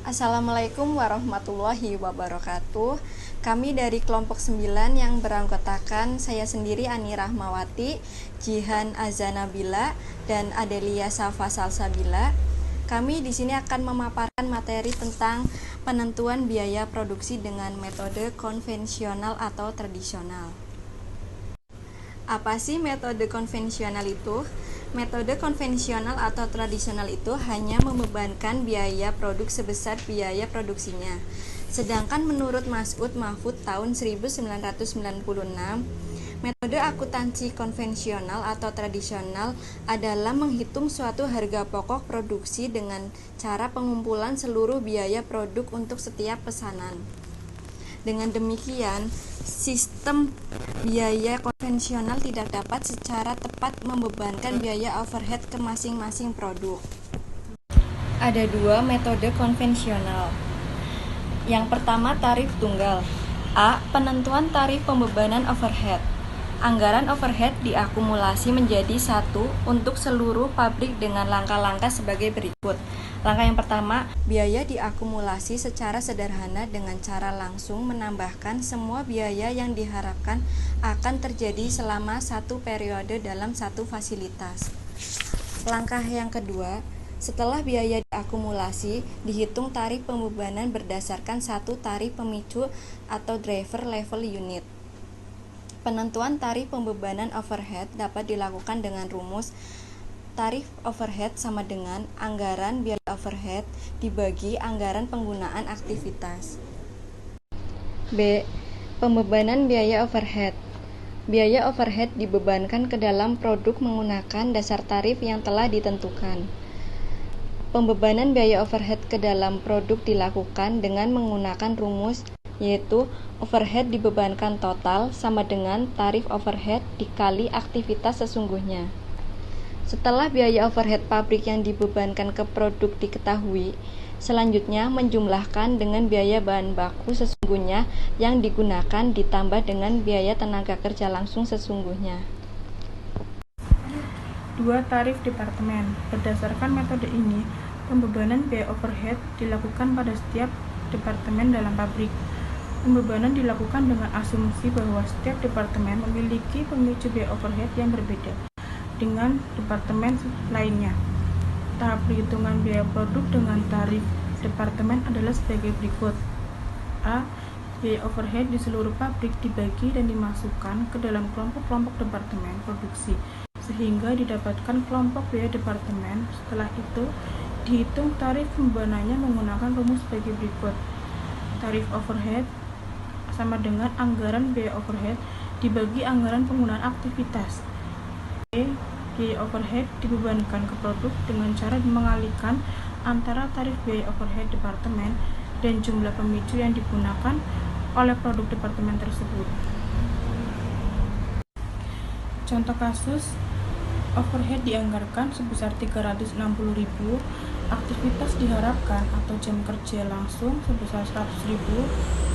Assalamualaikum warahmatullahi wabarakatuh. Kami dari kelompok 9 yang beranggotakan saya sendiri Ani Rahmawati, Jihan Azanabila, dan Adelia Safa Salsabila. Kami di sini akan memaparkan materi tentang penentuan biaya produksi dengan metode konvensional atau tradisional. Apa sih metode konvensional itu? Metode konvensional atau tradisional itu hanya membebankan biaya produk sebesar biaya produksinya. Sedangkan menurut Mas'ud Mahfud tahun 1996, metode akuntansi konvensional atau tradisional adalah menghitung suatu harga pokok produksi dengan cara pengumpulan seluruh biaya produk untuk setiap pesanan. Dengan demikian, sistem biaya konvensional tidak dapat secara tepat membebankan biaya overhead ke masing-masing produk. Ada dua metode konvensional. Yang pertama, tarif tunggal. A. Penentuan tarif pembebanan overhead. Anggaran overhead diakumulasi menjadi satu untuk seluruh pabrik dengan langkah-langkah sebagai berikut. Langkah yang pertama, biaya diakumulasi secara sederhana dengan cara langsung menambahkan semua biaya yang diharapkan akan terjadi selama satu periode dalam satu fasilitas. Langkah yang kedua, setelah biaya diakumulasi, dihitung tarif pembebanan berdasarkan satu tarif pemicu atau driver level unit. Penentuan tarif pembebanan overhead dapat dilakukan dengan rumus tarif overhead sama dengan anggaran biaya overhead dibagi anggaran penggunaan aktivitas. B. Pembebanan biaya overhead. Biaya overhead dibebankan ke dalam produk menggunakan dasar tarif yang telah ditentukan. Pembebanan biaya overhead ke dalam produk dilakukan dengan menggunakan rumus yaitu overhead dibebankan total sama dengan tarif overhead dikali aktivitas sesungguhnya. Setelah biaya overhead pabrik yang dibebankan ke produk diketahui, selanjutnya menjumlahkan dengan biaya bahan baku sesungguhnya yang digunakan ditambah dengan biaya tenaga kerja langsung sesungguhnya. 2. Tarif departemen. Berdasarkan metode ini, pembebanan biaya overhead dilakukan pada setiap departemen dalam pabrik. Pembebanan dilakukan dengan asumsi bahwa setiap departemen memiliki pemicu biaya overhead yang berbeda dengan departemen lainnya. Tahap perhitungan biaya produk dengan tarif departemen adalah sebagai berikut. A. Biaya overhead di seluruh pabrik dibagi dan dimasukkan ke dalam kelompok-kelompok departemen produksi sehingga didapatkan kelompok biaya departemen. Setelah itu, dihitung tarif pembebanannya menggunakan rumus sebagai berikut. Tarif overhead sama dengan anggaran biaya overhead dibagi anggaran penggunaan aktivitas. Biaya overhead dibebankan ke produk dengan cara mengalihkan antara tarif biaya overhead departemen dan jumlah pemicu yang digunakan oleh produk departemen tersebut. Contoh kasus, overhead dianggarkan sebesar 360.000, aktivitas diharapkan atau jam kerja langsung sebesar 100.000,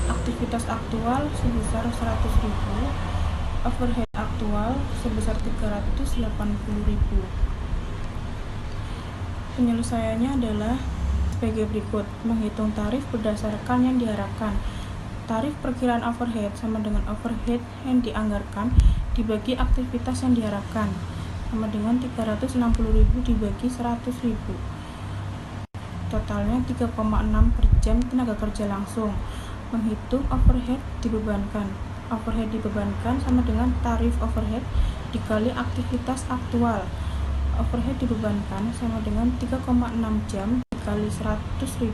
aktivitas aktual sebesar 100.000, overhead aktual sebesar 380.000. Penyelesaiannya adalah sebagai berikut. Menghitung tarif berdasarkan yang diharapkan. Tarif perkiraan overhead sama dengan overhead yang dianggarkan dibagi aktivitas yang diharapkan sama dengan 360.000 dibagi 100.000. Totalnya 3,6 per jam tenaga kerja langsung. Menghitung overhead dibebankan. Overhead dibebankan sama dengan tarif overhead dikali aktivitas aktual. Overhead dibebankan sama dengan 3,6 jam dikali 100.000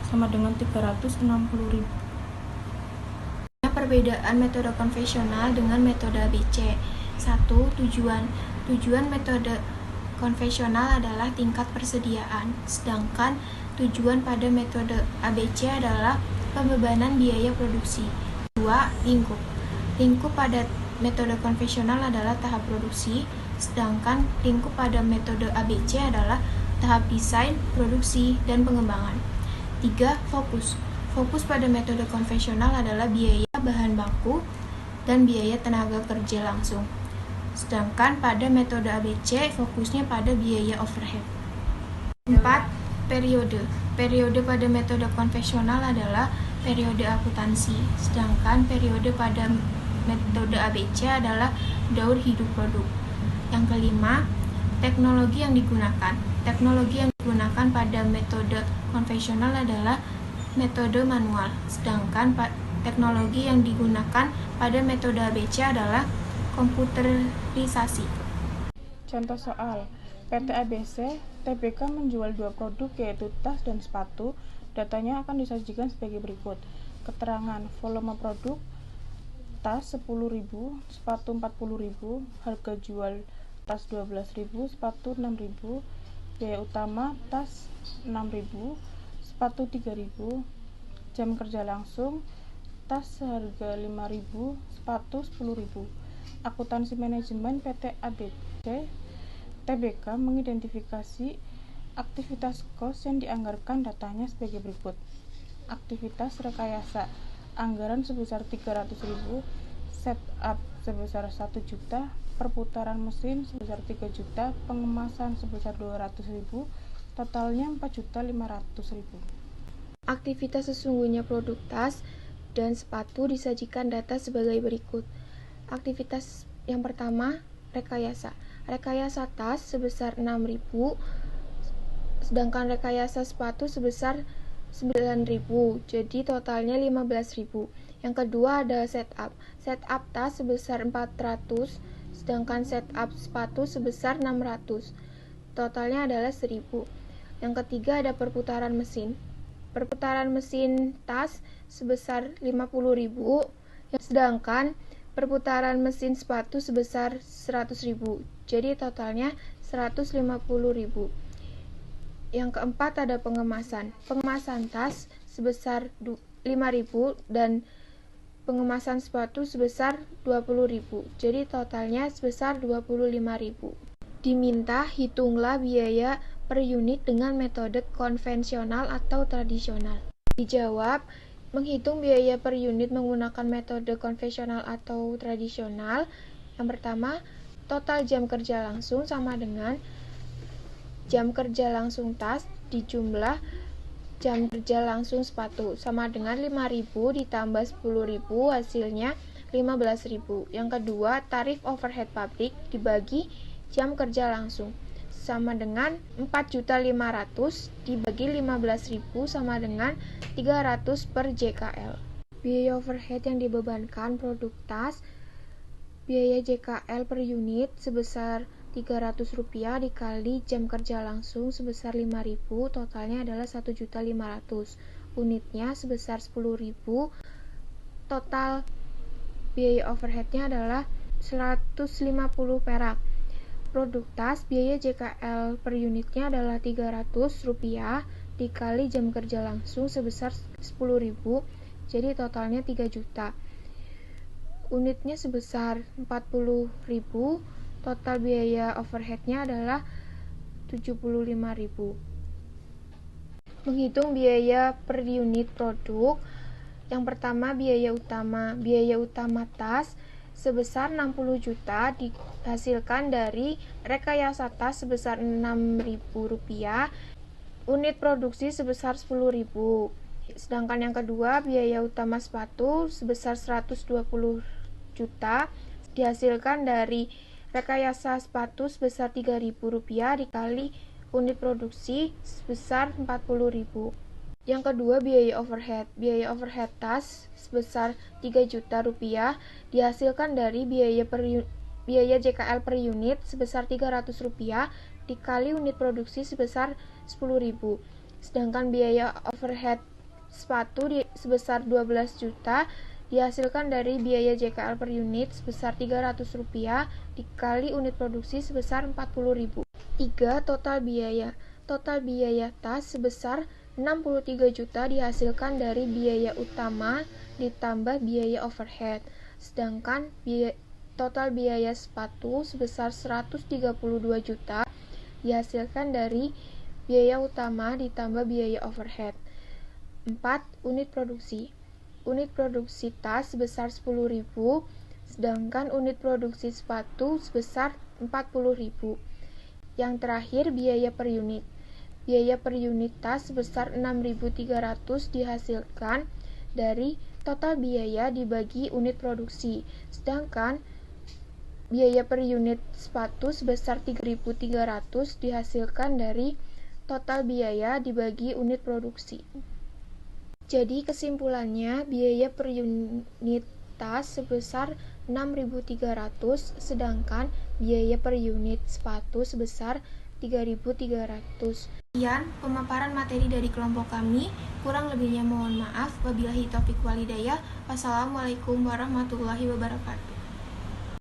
sama dengan 360.000. Perbedaan metode konvensional dengan metode ABC. 1. Tujuan metode konvensional adalah tingkat persediaan, sedangkan tujuan pada metode ABC adalah pembebanan biaya produksi. 2. Lingkup pada metode konvensional adalah tahap produksi, sedangkan lingkup pada metode ABC adalah tahap desain, produksi, dan pengembangan. 3. Fokus pada metode konvensional adalah biaya bahan baku dan biaya tenaga kerja langsung. Sedangkan pada metode ABC fokusnya pada biaya overhead. 4. Periode. Periode pada metode konvensional adalah periode akuntansi, sedangkan periode pada metode ABC adalah daur hidup produk. Yang kelima, teknologi yang digunakan. Teknologi yang digunakan pada metode konvensional adalah metode manual, sedangkan teknologi yang digunakan pada metode ABC adalah komputerisasi. Contoh soal, PT ABC TBK menjual 2 produk yaitu tas dan sepatu. Datanya akan disajikan sebagai berikut. Keterangan volume produk tas 10.000, sepatu 40.000, harga jual tas 12.000, sepatu 6.000, biaya utama tas 6.000, sepatu 3.000, jam kerja langsung tas seharga 5.000, sepatu 10.000. Akuntansi manajemen PT ABC TBK mengidentifikasi aktivitas kos yang dianggarkan, datanya sebagai berikut. Aktivitas rekayasa, anggaran sebesar 300.000, setup sebesar 1 juta, perputaran mesin sebesar 3 juta, pengemasan sebesar 200.000, totalnya 4.500.000. Aktivitas sesungguhnya produk tas dan sepatu disajikan data sebagai berikut. Aktivitas yang pertama, rekayasa. Rekayasa tas sebesar 6.000, sedangkan rekayasa sepatu sebesar 9.000, jadi totalnya 15.000. Yang kedua ada setup. Setup tas sebesar 400, sedangkan setup sepatu sebesar 600. Totalnya adalah 1.000. Yang ketiga ada perputaran mesin. Perputaran mesin tas sebesar 50.000, sedangkan perputaran mesin sepatu sebesar 100.000. Jadi totalnya 150.000. Yang keempat ada pengemasan. Pengemasan tas sebesar 5.000 dan pengemasan sepatu sebesar 20.000. Jadi totalnya sebesar 25.000. Diminta hitunglah biaya per unit dengan metode konvensional atau tradisional. Dijawab, menghitung biaya per unit menggunakan metode konvensional atau tradisional. Yang pertama, total jam kerja langsung sama dengan jam kerja langsung tas dijumlah jam kerja langsung sepatu, sama dengan 5.000 ditambah 10.000, hasilnya 15.000. Yang kedua, tarif overhead pabrik dibagi jam kerja langsung, sama dengan 4.500 dibagi 15.000 sama dengan 300 per JKL. Biaya overhead yang dibebankan produk tas, biaya JKL per unit sebesar Rp300 dikali jam kerja langsung sebesar 5.000, totalnya adalah 1.500. Unitnya sebesar 10.000, total biaya overheadnya adalah 150 perak. Produk tas, biaya JKL per unitnya adalah Rp300 dikali jam kerja langsung sebesar 10.000, jadi totalnya 3 juta. Unitnya sebesar 40.000, total biaya overheadnya adalah 75.000. Menghitung biaya per unit produk. Yang pertama, biaya utama. Biaya utama tas sebesar 60 juta dihasilkan dari rekayasa tas sebesar Rp6.000, unit produksi sebesar 10.000. Sedangkan yang kedua, biaya utama sepatu sebesar 120 juta dihasilkan dari rekayasa sepatu sebesar Rp3.000 dikali unit produksi sebesar 40.000. Yang kedua, biaya overhead. Biaya overhead tas sebesar Rp3 juta dihasilkan dari biaya JKL per unit sebesar Rp300 dikali unit produksi sebesar 10.000. Sedangkan biaya overhead sepatu sebesar 12 juta dihasilkan dari biaya JKL per unit sebesar Rp300 dikali unit produksi sebesar 40.000. 3. Total biaya. Total biaya tas sebesar 63 juta dihasilkan dari biaya utama ditambah biaya overhead. Sedangkan total biaya sepatu sebesar 132 juta dihasilkan dari biaya utama ditambah biaya overhead. 4. Unit produksi. Unit produksi tas sebesar 10.000, sedangkan unit produksi sepatu sebesar 40.000. Yang terakhir, biaya per unit. biaya per unit tas sebesar 6.300 dihasilkan dari total biaya dibagi unit produksi, sedangkan biaya per unit sepatu sebesar 3.300 dihasilkan dari total biaya dibagi unit produksi. Jadi kesimpulannya, biaya per unit tas sebesar 6.300, sedangkan biaya per unit sepatu sebesar 3.300. Sekian pemaparan materi dari kelompok kami. Kurang lebihnya mohon maaf. Wabillahi taufiq walhidayah. Wassalamualaikum warahmatullahi wabarakatuh.